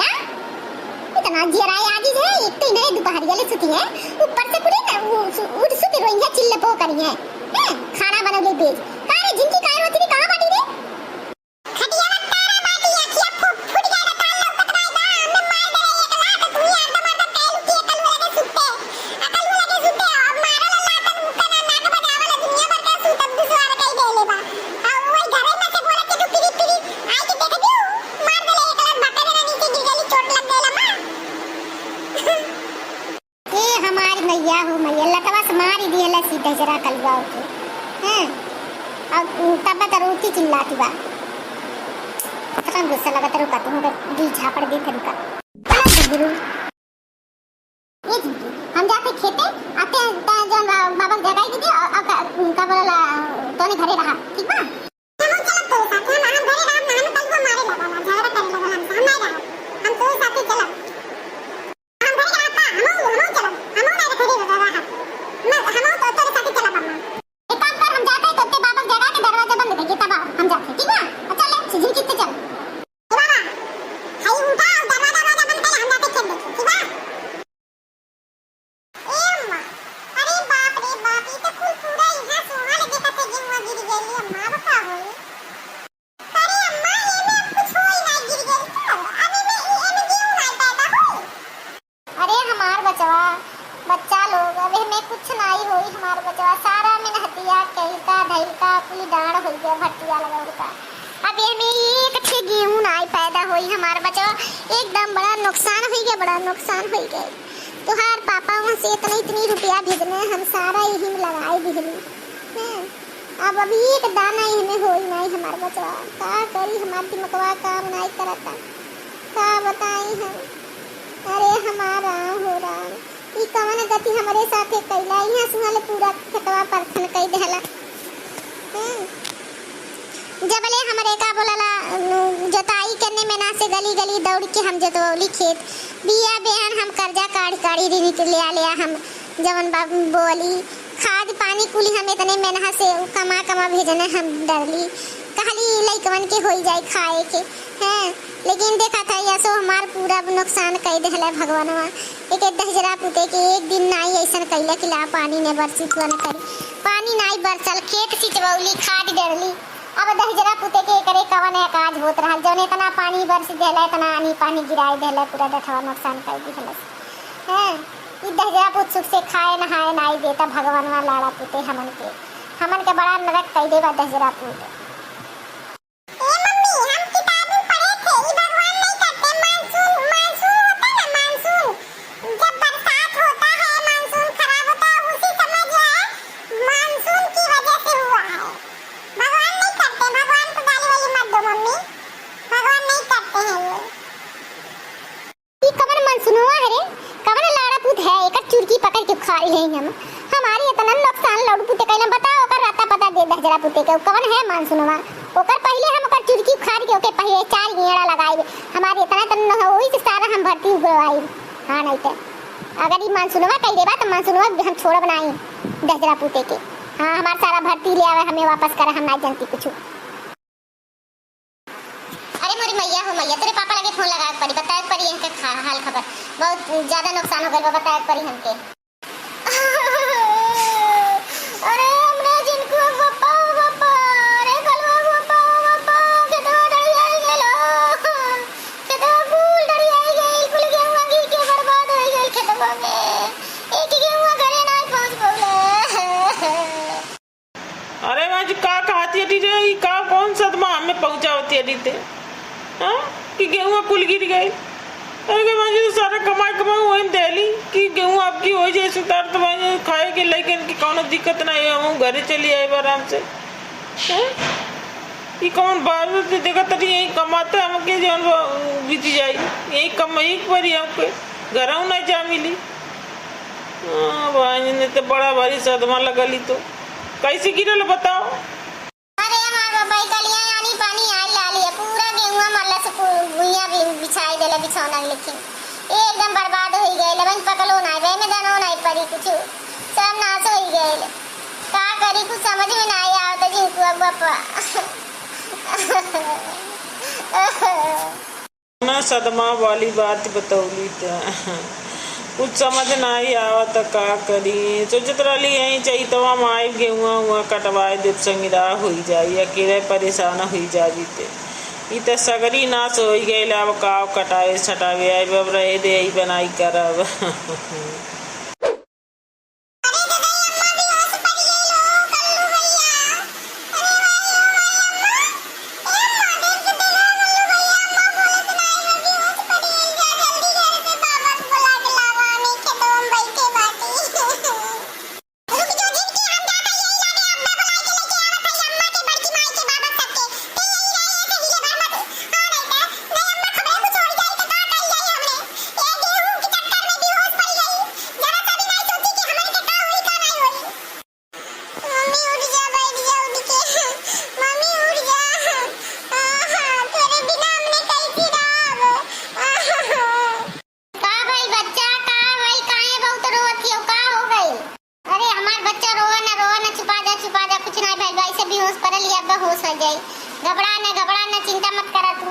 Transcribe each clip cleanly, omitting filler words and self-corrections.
इतना जराए आजी है एक तो इन्हें दोपहरिया ले सुती है ऊपर से पूरी ना उड़ सुती रोइया चिल्ले पो करी है खाना बनौले बेच कारे जिनकी काय होती थी कहां बाटी रे खटिया तारा बाटी अखिया फुट गया ना काल लौकत भाई बा हमें मार दे एक लात तू ही अंदर मार कैल की अकल लगे सुते और मारल लात मुका ना नाक बजावला दुनिया भर का सुतब दुसवार कई देले बा और वही घरे में से बोला कि तू पिरी पिरी आई के देख दियो मार दे एक लात बाटे ना नीचे गिर गई चोट लग गईला मां ए हमारी मैया हो मैया लटवा से मार ही दिएला सीधा जरा कलवाओ के हैं अब तब तो रोटी चिल्लाती बा कितना गुस्सा लगा तेरे का तुम दिल झापड़ दे तेरे का गुरु ये हम जाते खेते आते जो बाबा जगाई दीदी और उनका बोला तोने घरे रहा ठीक बा हम चलत तो साथ हम घरे रहा हम कल को मारे लगा झगड़ा करे लगा हम नहीं रहा हम तो साथ चलत हम घरे रहा हम चलत हम ना घरे रहा हम तो तेरे साथ चलत हम एक काम कर हम जाते तो ते बाबा जगा के दरवाजा बंद करके तब हम जाते ठीक बा चल सीधी कितने चल बाबा हाई उठा और दरवाजा बंद कर हम जाते खेल देखे ठीक बा ए अम्मा अरे बाप रे बाप ये तो फुल पूरा यहां सोहा लगे कते गिंग गिर गेली अम्मा बता होई अरे अम्मा ये में कुछ होई ना गिर गेली तो अभी में ये में गिंग ना पैदा होई अरे हमार बच्चा लोग अबे में कुछ नहीं होई हमार बचवा सारा में हतिया कहता धैलका पूरी डांड हो गया भट्टिया लगा उनका अब ये में एक ठे गेहूं नहीं पैदा होई हमार बचवा एकदम बड़ा नुकसान हो गया तुहार पापा वहां से इतनी रुपया भेजने हम सारा यही में लगाए दिहली हैं अब अभी एक दाना ही में होई नहीं हमार बचवा का करी हमार दिमागवा काम नहीं करता का बताई हम अरे हमारा हो रहा ई कवन गति हमारे साथे कैला इहां सुहाले पूरा खतवा परखन कई देला जबले हमरे का बोलला जोताई करने में ना से गली गली दौड़ के हम जोतवली खेत बिया बेहन हम कर्जा काढ़ी रीत ले लिया हम जवन बोली खाद पानी कुली हम इतने मेहनत से कमा भेजने हम डरली कहली लइकवन के होई जाए खाए के हैं लेकिन देखा था ऐसो हमार पूरा नुकसान कई देला भगवानवा एक दहजरा पुते के एक दिन नाई ऐसन कैला कि ला पानी ने बरसी तो न करी पानी नाई बरसल खेत सिंचवली खाद डरली अब दहजरा पुते के करे कवन है काज होत रहल जौन इतना पानी बरसी देला इतना आनी पानी गिराई देला पूरा दठवा नुकसान कर दिहला हैं ई दहजरा पुत सुख से खाए नहाए नाई देता भगवानवा लाड़ा पुते हमन के हमन के बड़ा नरक कई देवा दशहरापुर। ए मम्मी हम किताब में पढ़े थे ये भगवान नहीं करते। मानसून मानसून होता है ना, मानसून जब बरसात होता है, मानसून खराब होता है, उसी समय जो है मानसून की वजह से हुआ है। भगवान नहीं करते, भगवान को गाली वाली मत दो मम्मी, भगवान नहीं करते हैं ये कवन मानसून हुआ है रे, कवन लाड़ा पूत है एक चुरकी पकड़ के खा रही है। हम हमारी इतना नुकसान लौड़ पुते कहला बताओ ओकर राता पता दे दहजरा पुते के कवन है मानसूनवा। ओकर पहले हम ओकर चुरकी खार के ओके पहले 4 गेड़ा लगाई। हमारी इतना त न होई से सारा हम भर्ती उगवाई। हां नहीं त अगर ई मानसूनवा कह देबा त मानसूनवा हम छोड़ बनाई दहजरा पुते के। हां हमार सारा भर्ती ले आवे हमें वापस करे, हम ना जानती कुछ। अरे मोरी मैया हो मैया, तेरे पापा लगे फोन लगा पड़ी बताए पड़ी इनके हाल खबर। बहुत ज्यादा नुकसान हो गइल बताए पड़ी हमके। अरे हमने जिनको पापा पापा अरे गलवा पापा कितना डरी आई गेलो, कितना फूल डरी आई गई, फूल गेहूं गिर के बर्बाद हो गई खेतवा में। एक गेहूं घरे ना पहुंच पौले। अरे आज का कहती रे, ई का कौन सदमा हमें पहुंचावती है रीते? हां कि गेहूं कुल गिर गई। अरे मुझे तो सारा कमाई वही देली कि गेहूं आपकी हो जाए सुतार तो खाए के लेकिन कि कोनो दिक्कत नहीं है, हम घरे चली आए आराम से। ये कौन बात देखा तरी यही कमाते हमके जौन बीत जाए, यही कमाई पर ही हमके घर नहीं जा मिली। भाई ने तो बड़ा भारी सदमा लगली। तो कैसे गिरल बताओ? अरे हमार बाबा कलिया यानी पानी आई लाली है, पूरा गेहूं मल्ला से भुइया भी बिछाई देला बिछौना, लेकिन एकदम बर्बाद हो गई। लेकिन पकलो नहीं वे में दानो नहीं पड़ी, कुछ सब नाश हो गई। का करी कुछ समझ में नहीं आवत जिनको बापा। ना सदमा वाली बात बतौली तो कुछ समझ नहीं आवत का करी। सोचत रही यही चाहिए तो हम आए गेहुआ हुआ कटवाए दे संगिरा हो जाई, अकेले परेशान हो जाबी ते ई तो सगरी नाश हो गई। अब काव कटावे छटावे आई अब रहे दे बनाई करब। घबरा न चिंता मत करा तू।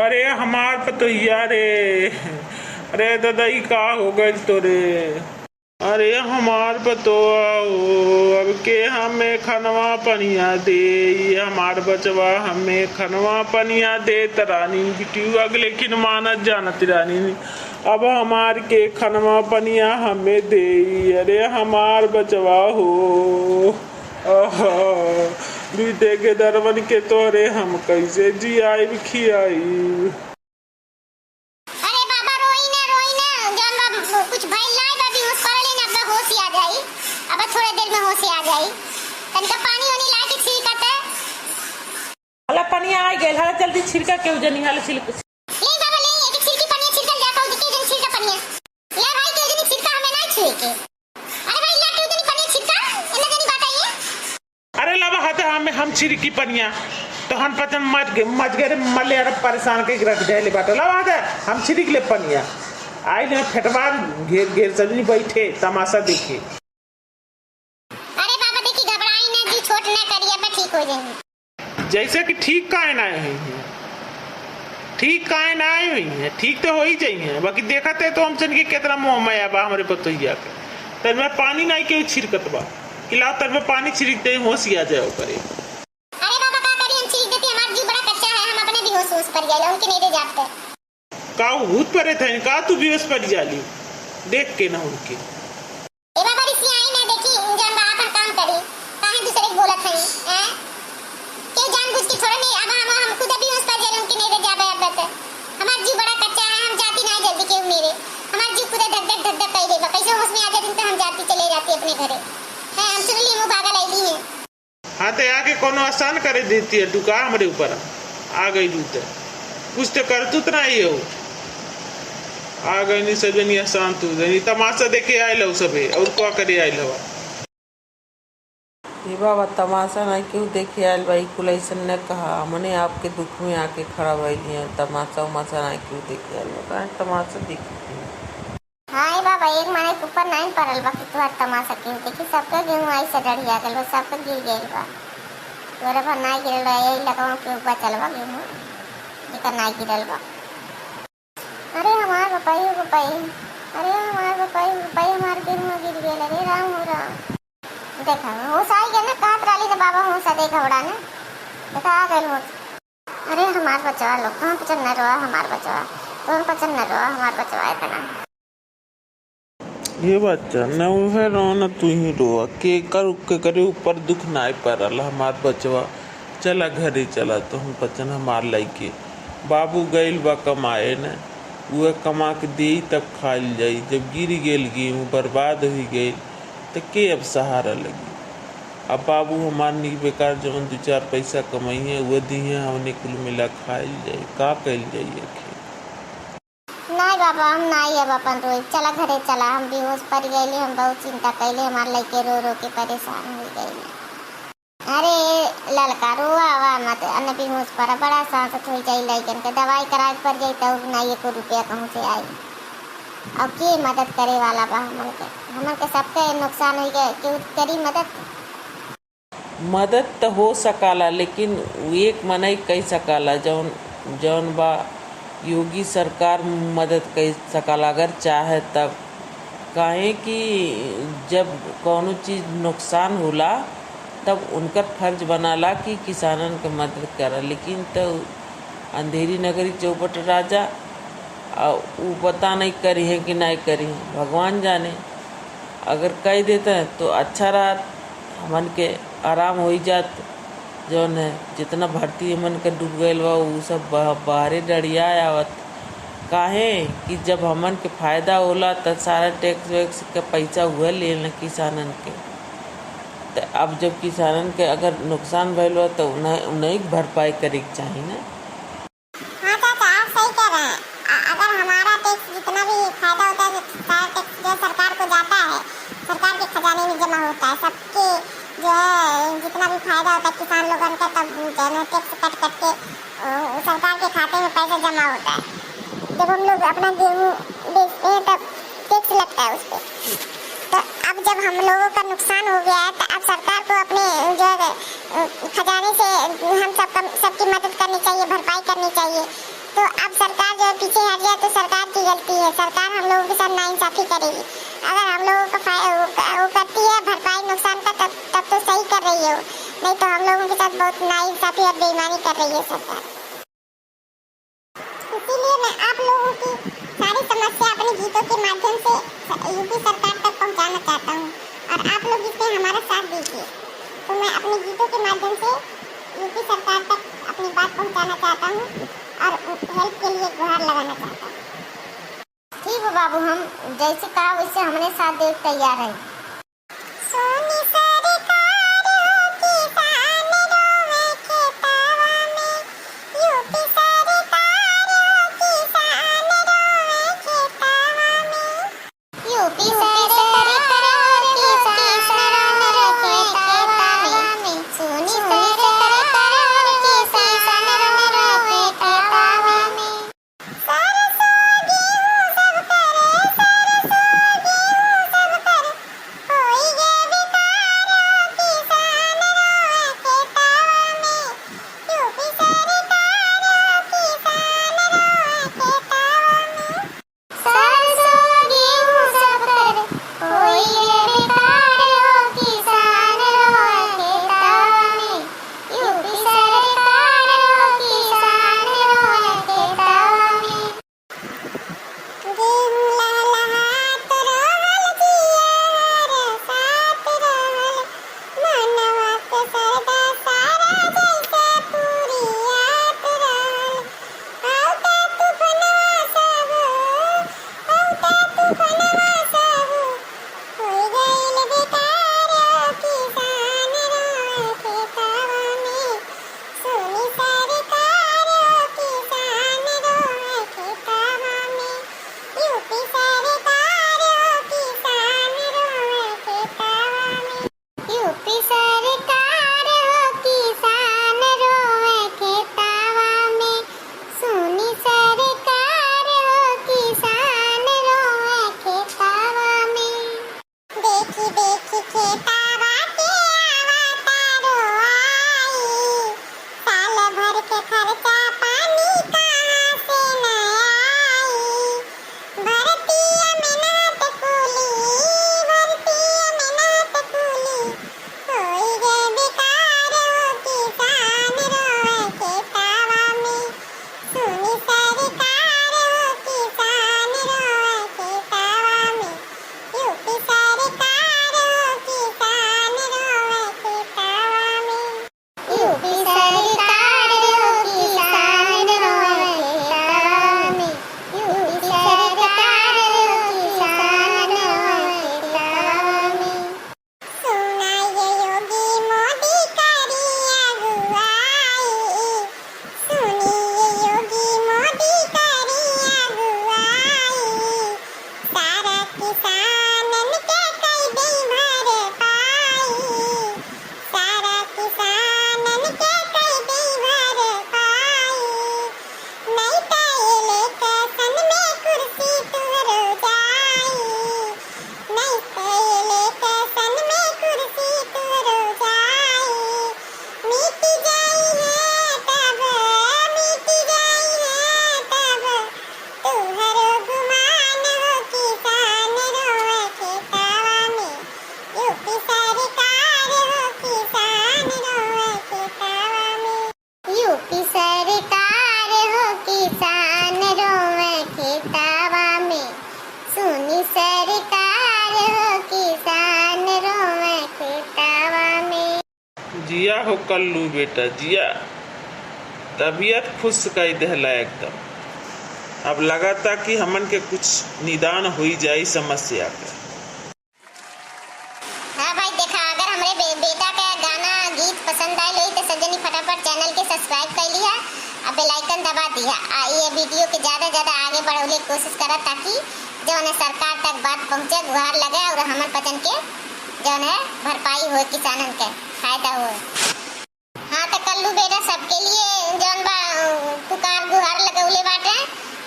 अरे हमार पतोहिया रे, अरे दादा ई का हो गई तो रे। अरे हमार पतोआ अब के हमें खनवा पनिया दे, हमार बचवा हमें खनवा पनिया दे तरानी बिटियू अगले किन मानत जानत रानी। अब हमार के खनवा पनिया हमें दे, अरे हमार बचवा हो बीते के दरवन के तोरे हम कैसे जियाई खियाई। अरे बाबा रोई ना जान कुछ भाई लाई बाबी होश कर लेना, अब होश आ जाई, अब थोड़ी देर में होश आ जाई। तनका पानी होनी ला के छिड़कते हला पानी आ गेल, हला जल्दी छिड़का के जनी हला छिड़क ले बाबा ले एक छिड़की पानी छिड़कल जा कहू के जन छिड़का पानी ले भाई के जन छिड़का हमें नहीं छुए के। अरे भाई ला के जन पानी छिड़का इतना जनी बताइए। अरे लावा हाथ हम छिड़की पनिया तो हम पतन मच गए मले अरे परेशान के रख दे बाटा लावा हाथ हम छिड़क ले पनिया आई ने फेटवार घेर घेर सजनी बैठे तमाशा देखे। अरे बाबा देखी घबराई ना जी, छोट ना करिए, अब ठीक हो जाएंगे। जैसे कि ठीक काहे ना हुई है, ठीक काहे ना हुई है, ठीक तो हो ही चाहिए। बाकी देखते तो हम सन के कितना मोह माया बा हमारे पतोहिया के। तर में पानी नहीं के छिड़कत बा किला तर में पानी छिड़कते ही होश आ जाए करे। अरे बाबा का करी हम छिड़क देते, हमारा जी बड़ा कच्चा है, हम अपने भी होश पर जाए उनके नहीं दे जाते का भूत परे थे का तू बेहोश पड़ जाली देख के ना उनके। ए बाबा रिसी आई ना देखी जब आप काम करी काहे कही देगा कैसे हम उसमें आ जाते तो हम जाती चले जाते अपने घरे है हम सुन ली मुँह भागा लाई है। हाँ तो आके कोनो आसान करे देती है टुका हमारे ऊपर आ गई तू तो कुछ तो कर तू ना ही हो आ गई नहीं सजनी आसान तू जनी तमाशा देखे आए लो सबे और क्या करे आए लो ये बाबा तमाशा नहीं क्यों देखे आयल भाई कुल ऐसा न कहा हमने आपके दुख में आके खड़ा भइली है तमाशा उमाशा नहीं क्यों देखे आयल बता तमाशा देखी हाँ बाबा एक माने के ऊपर नहीं पड़ल बा कि तुहार तमाशा क्यों देखी सबके गेहूँ आई से डढ़िया गल बा सबके गिर गइल बा तोरे पर नहीं गिरल बा यही लगवा के ऊपर चलवा गेहूँ जेकर नहीं गिरल बा। अरे हमार बपाई अरे हमार बपाई हमार गेहूँ गिर गइल अरे राम हो राम देखा होश आई गया ना कहत रही तो बाबा होश देखा बड़ा ने देखा आ गए होश। अरे हमार बचवा लोग कहाँ पचन न रोआ हमार बचवा तुम पचन न रोआ हमार बचवा इतना ये बच्चा न वह रो न तू ही रो के करे ऊपर दुख ना पड़ल हमार बचवा चला घरे चला तो हम पचन हमार लइके बाबू गइल बा कमाए न वह कमा के दे तब खाइल जाई जब गिर गेल गेहूँ बर्बाद हो गई तो के अब सहारा लगी अब बाबू हमार नी बेकार जवन 2-4 पैसा कमाई है वह दी है हमने कुल मिला खाइल जाए का कल जाइए नहीं बाबा हम नहीं अब अपन रोई चला घरे चला हम बेहोश पड़ गए हम बहुत चिंता कैले हमारे लड़के रो रो के परेशान हो गए। अरे लड़का रोआ आवा मत अन्य बेहोश पड़ा बड़ा सांस हो जाए लड़कन के दवाई कराए पड़ जाए तो नहीं 1 रुपया कहूँ से आई अब के मदद करे वाला बा हमन के सबके नुकसान हो गए क्यों करी मदद तो हो सकाला लेकिन एक मनई कही सकाला जौन जौन बा योगी सरकार मदद कर सकाला अगर चाहे तब काहे कि जब कोनो चीज़ नुकसान होला तब उनकर फर्ज बनाला कि किसानन के मदद करा लेकिन तो अंधेरी नगरी चौपट राजा वो पता नहीं करी है कि नहीं करी है भगवान जाने अगर कह देते हैं तो अच्छा रहा हमन के आराम हो ही जात जौन है जितना भर्ती हमन के डूब गए बा वो सब बाहरे डरिया आवत काहे कि जब हमन के फायदा होला तो सारा टैक्स वैक्स के पैसा हुआ ले न किसानन के तो अब जब किसानन के अगर नुकसान भइल बा तो उन्हें भरपाई करे के चाहिए ना। हाँ चाचा आप सही कह रहे हैं अगर हमारा टैक्स जितना भी फायदा होता है सारा टैक्स जो सरकार को जाता है सरकार के खजाने में जमा होता है सबके जो है जितना भी फायदा होता है किसान लोगों का तब टैक्स कट के सरकार के खाते में पैसा जमा होता है जब हम लोग अपना गेहूँ बेचते हैं तब टैक्स लगता है उस पर तो अब जब हम लोगों का नुकसान हो गया है तो अब सरकार को अपने जो खजाने से हम सबकी मदद करनी चाहिए भरपाई करनी चाहिए तो अब सरकार जो पीछे हट जाए तो सरकार की गलती है सरकार हम लोगों के साथ नाइंसाफी करेगी अगर हम लोगों का वो करती है भरपाई नुकसान का तब तो सही कर रही है नहीं तो हम लोगों के साथ बहुत नाइंसाफी और बेईमानी कर रही है सरकार। इसीलिए मैं आप लोगों की सारी समस्या अपने गीतों के माध्यम से यूपी सरकार तक पहुंचाना चाहता हूं और आप लोग इसमें हमारा साथ दीजिए तो मैं अपने गीतों के माध्यम से यूपी सरकार तक अपनी बात पहुंचाना चाहता हूं और हेल्प के लिए गुहार लगाना चाहता हूं। ठीक है बाबू हम जैसे कहा वैसे हमने साथ दे तैयार है। सोनी सरकारों किसान रोवे खेतवा में यूपी सरकारों किसान रोवे खेतवा में यूपी सरकारों किसान रोवे खेतवा में सोनी सरकारों किसान रोवे खेतवा में जिया हो कल्लू बेटा जिया, तबीयत खुश कर देहला एकदम। अब लगा था कि हमन के कुछ निदान हो जाए समस्या के। हाँ भाई देखा, अगर हमारे बेटा का गाना गीत पसंद आए लोई तो सजनी फटाफट चैनल के सब्सक्राइब कर लिया और बेल आइकन दबा दिया। ये वीडियो के ज़्यादा आगे बढ़ाने की कोशिश करा ताकि जो है सरकार तक बात पहुँचे, गुहार लगे और हमारे पचन के जो है भरपाई हो, किसानन के फायदा हो। हाँ तो कल्लू बेटा सबके लिए जौन बा पुकार गुहार लगौले बाटे।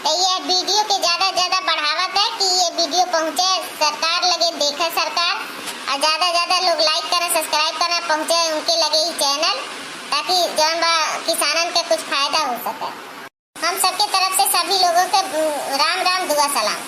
तो ये वीडियो के ज़्यादा बढ़ावा दे कि ये वीडियो पहुँचे सरकार लगे, देखे सरकार और ज़्यादा लोग लाइक करें, सब्सक्राइब करें, पहुँचे उनके लगे ही चैनल, ताकि जौन बा किसानन के कुछ फायदा हो सके। हम सबके तरफ से सभी लोगों के राम राम दुआ सलाम।